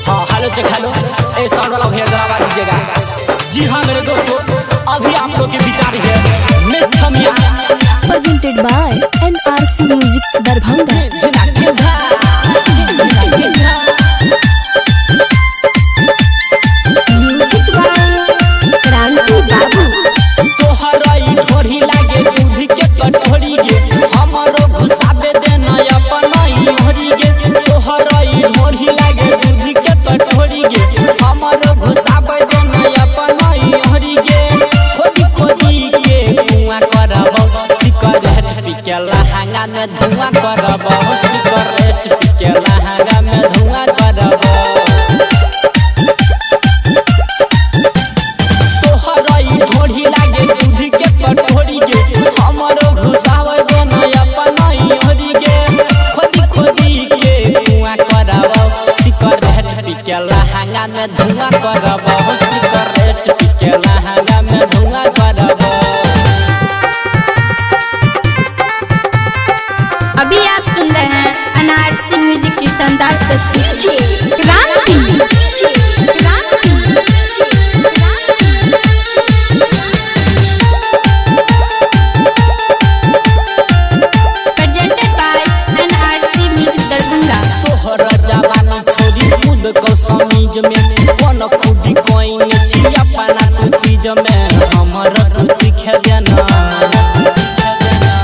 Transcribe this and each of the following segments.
हाँ hello check hello, ए sound वाला भैया जरा आवाज दीजिएगा। जी हाँ मेरे दोस्तों, अभी आप लोग के विचार है मिथमिया presented by NRC Music Darbhanga। Music by Kranti Babu. तोहरई ढोरी लागे दूध के कटोरी गे, हमरो घुसाबे देना अपनई ढोरी गे। तोहरई ढोरी लागे दूध के कटोरी गे, हमरो घुसाबे देना अपनई ढोरी गे। खोदी खोदी के धुआं करब, सिगरेट पी के लहंगा में धुआं करब, सिगरेट पी के लहंगा में धुआं करब। ढोरी लागे दूध के कटोरी गे, हमरो घुसावे देना अपनई ढोरी गे। खोदी खोदी के धुआं करब, सिगरेट पी के लहंगा में धुआं करब, सिगरेट पी के लहंगा में धुआं करब। अभी आप सुन रहे हैं एनआरसी म्यूजिक की शानदार प्रस्तुति क्रांति। Presented by NRC Music Darbhanga। तोहर जवानी छोड़ी खुद को समीज में, कौन खुदी कोइन छी अपना तू चीज में, हमर तू सीखे देना।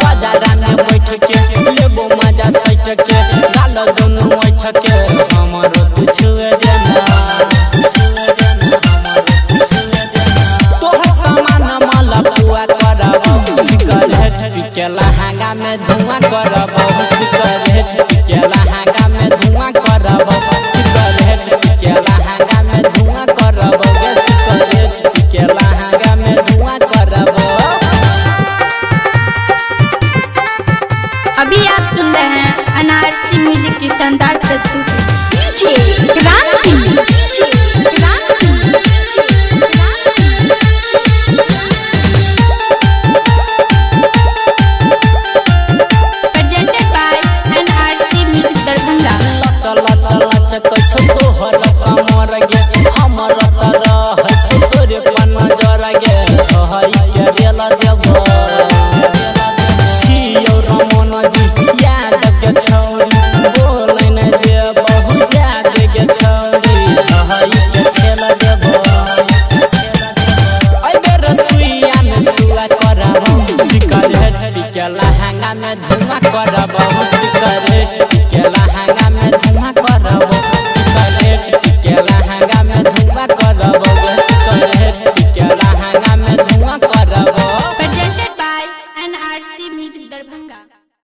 बाजारा में बैठ के लेबो मजा सैट के, गाल दोनों बैठ के हमर तू छुए देना। तोहर सामान माल पुआ करब, सिगरेट पी के लहंगा में धुआं करब, सिगरेट पी के लहंगा में धुआं करब, सिगरेट पी के लहंगा में धुआं करब, सिगरेट पी के लहंगा में धुआं करब। अभी आप सुन रहे हैं एनआरसी म्यूजिक की शानदार प्रस्तुति क्रांति। Presented by NRC Music Darbhanga। चल चल चल तोहर कमर गे, हमर तरह छोरे पन जर गे, हई के रेल देब। छियौ रमन जी याद के छौरी, बोलै न देब जाद के छौरी, हई के खेल देब। अइ बेर सुइया में सुला करब, सिगरेट पी के लहंगा में धुआं करब, सिगरेट पी के लहंगा में धुआं करब, सिगरेट पी के लहंगा में धुआं